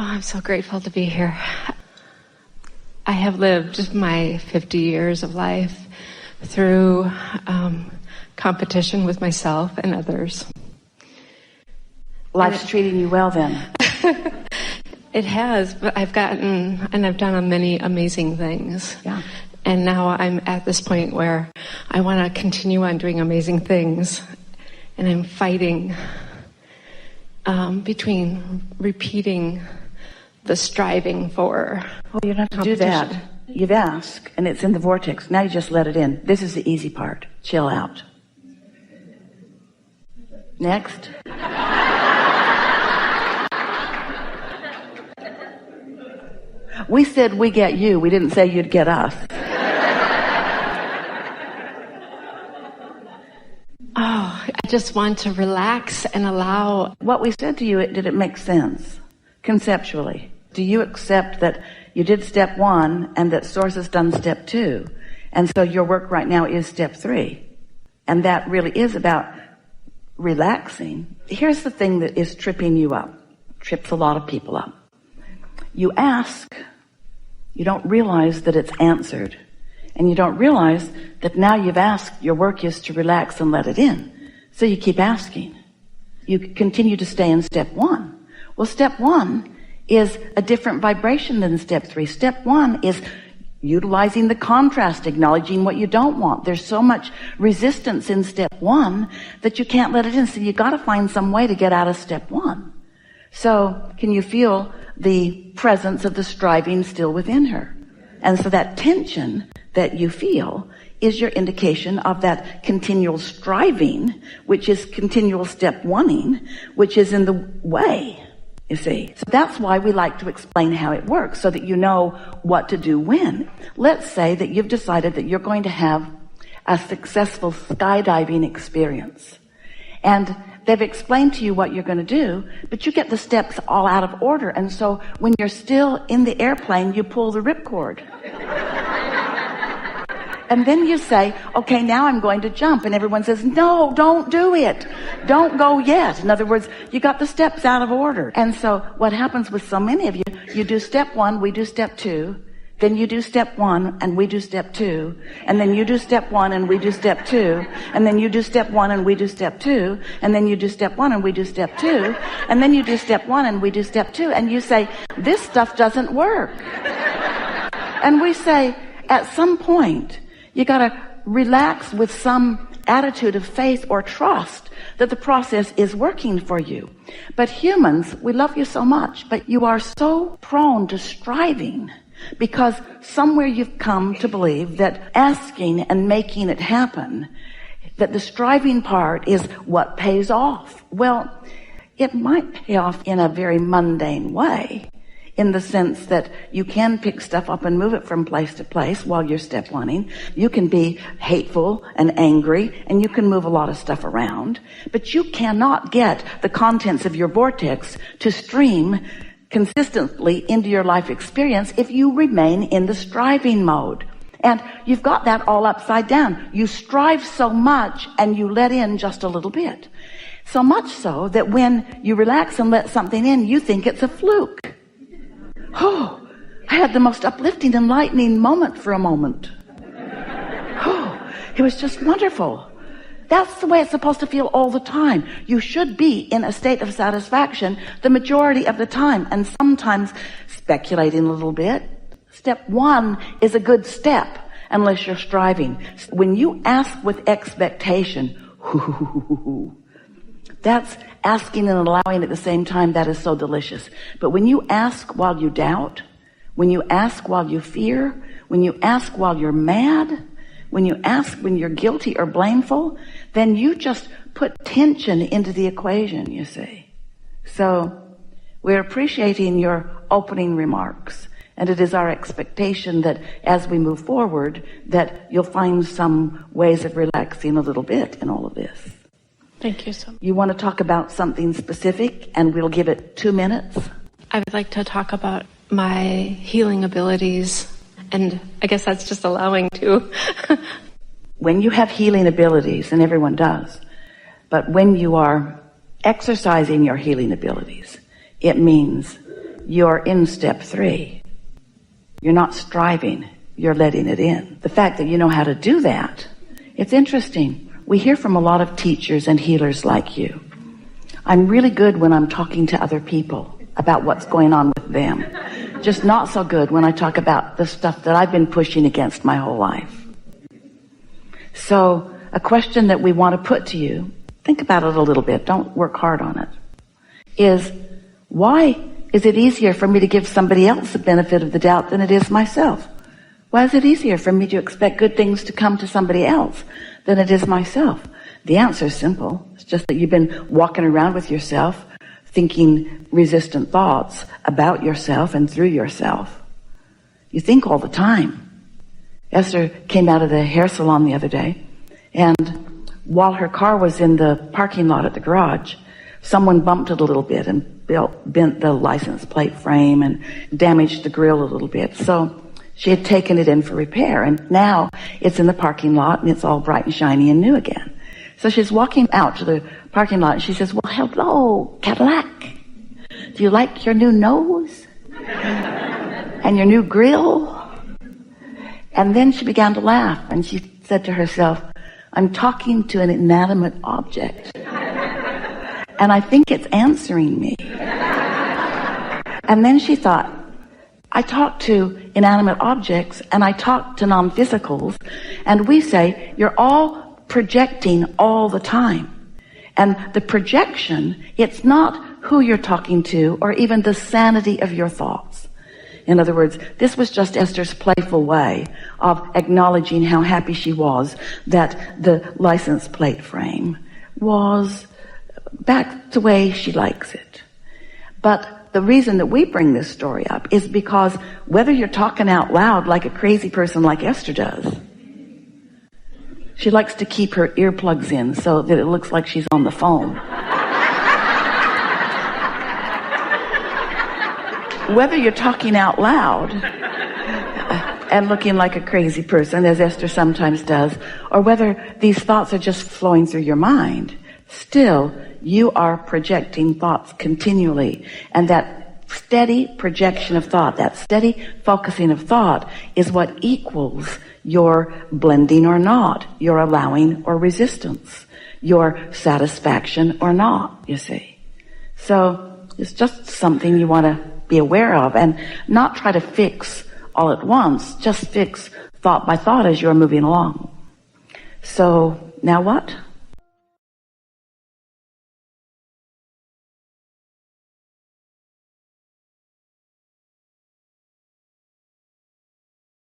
Oh, I'm so grateful to be here. I have lived my 50 years of life through competition with myself and others. Life's treating you well then. It has, but I've done many amazing things. Yeah. And now I'm at this point where I want to continue on doing amazing things. And I'm fighting between repeating the striving for Well, you don't have to do that. You've asked, and it's in the vortex. Now you just let it in. This is the easy part. Chill out. Next. We said we get you. We didn't say you'd get us. Oh, I just want to relax and allow. What we said to you, did it make sense? Conceptually. Do you accept that you did step 1 and that Source has done step 2? And so your work right now is step 3. And that really is about relaxing. Here's the thing that is tripping you up. Trips a lot of people up. You ask, you don't realize that it's answered. And you don't realize that now you've asked, your work is to relax and let it in. So you keep asking. You continue to stay in step 1. Well, step 1 is a different vibration than step 3. Step 1 is utilizing the contrast, acknowledging what you don't want. There's so much resistance in step 1 that you can't let it in. So you got to find some way to get out of step 1. So can you feel the presence of the striving still within her? And so that tension that you feel is your indication of that continual striving, which is continual step 1ing, which is in the way, you see. So that's why we like to explain how it works, so that you know what to do when. Let's say that you've decided that you're going to have a successful skydiving experience. And they've explained to you what you're going to do, but you get the steps all out of order. And so when you're still in the airplane, you pull the ripcord. And then you say, okay, now I'm going to jump. And everyone says, no, don't do it. Don't go yet. In other words, you got the steps out of order. And so what happens with so many of you, you do step 1, we do step 2. Then you do step 1 and we do step 2. And then you do step 1 and we do step 2. And then you do step 1 and we do step 2. And then you do step 1 and we do step 2. And then you do step 1 and we do step 2. And you say, this stuff doesn't work. And we say, at some point, you gotta relax with some attitude of faith or trust that the process is working for you. But humans, we love you so much, but you are so prone to striving because somewhere you've come to believe that asking and making it happen, that the striving part is what pays off. Well, it might pay off in a very mundane way, in the sense that you can pick stuff up and move it from place to place while you're step 1ing. You can be hateful and angry, and you can move a lot of stuff around, but you cannot get the contents of your vortex to stream consistently into your life experience if you remain in the striving mode. And you've got that all upside down. You strive so much and you let in just a little bit. So much so that when you relax and let something in, you think it's a fluke. Oh, I had the most uplifting, enlightening moment for a moment. Oh, it was just wonderful. That's the way it's supposed to feel all the time. You should be in a state of satisfaction the majority of the time, and sometimes speculating a little bit. Step 1 is a good step unless you're striving. When you ask with expectation, that's asking and allowing at the same time. That is so delicious. But when you ask while you doubt, when you ask while you fear, when you ask while you're mad, when you ask when you're guilty or blameful, then you just put tension into the equation, you see. So we're appreciating your opening remarks, and it is our expectation that as we move forward, that you'll find some ways of relaxing a little bit in all of this. Thank you so much. You want to talk about something specific, and we'll give it 2 minutes? I would like to talk about my healing abilities, and I guess that's just allowing to. When you have healing abilities, and everyone does, but when you are exercising your healing abilities, it means you're in step 3. You're not striving, you're letting it in. The fact that you know how to do that, it's interesting. We hear from a lot of teachers and healers like you. I'm really good when I'm talking to other people about what's going on with them. Just not so good when I talk about the stuff that I've been pushing against my whole life. So a question that we want to put to you, think about it a little bit, don't work hard on it, is why is it easier for me to give somebody else the benefit of the doubt than it is myself? Why is it easier for me to expect good things to come to somebody else than it is myself? The answer is simple. It's just that you've been walking around with yourself thinking resistant thoughts about yourself and through yourself. You think all the time. Esther came out of the hair salon the other day, and while her car was in the parking lot at the garage, someone bumped it a little bit and bent the license plate frame and damaged the grill a little bit. So she had taken it in for repair, and now it's in the parking lot and it's all bright and shiny and new again. So she's walking out to the parking lot and she says, well, hello, Cadillac. Do you like your new nose? And your new grill? And then she began to laugh and she said to herself, I'm talking to an inanimate object. And I think it's answering me. And then she thought, I talk to inanimate objects and I talk to non-physicals, and we say, you're all projecting all the time. And the projection, it's not who you're talking to or even the sanity of your thoughts. In other words, this was just Esther's playful way of acknowledging how happy she was that the license plate frame was back the way she likes it. But the reason that we bring this story up is because whether you're talking out loud like a crazy person like Esther does, she likes to keep her earplugs in so that it looks like she's on the phone. Whether you're talking out loud and looking like a crazy person, as Esther sometimes does, or whether these thoughts are just flowing through your mind, still you are projecting thoughts continually. And that steady projection of thought, that steady focusing of thought is what equals your blending or not, your allowing or resistance, your satisfaction or not, you see. So it's just something you want to be aware of and not try to fix all at once. Just fix thought by thought as you're moving along. So now what?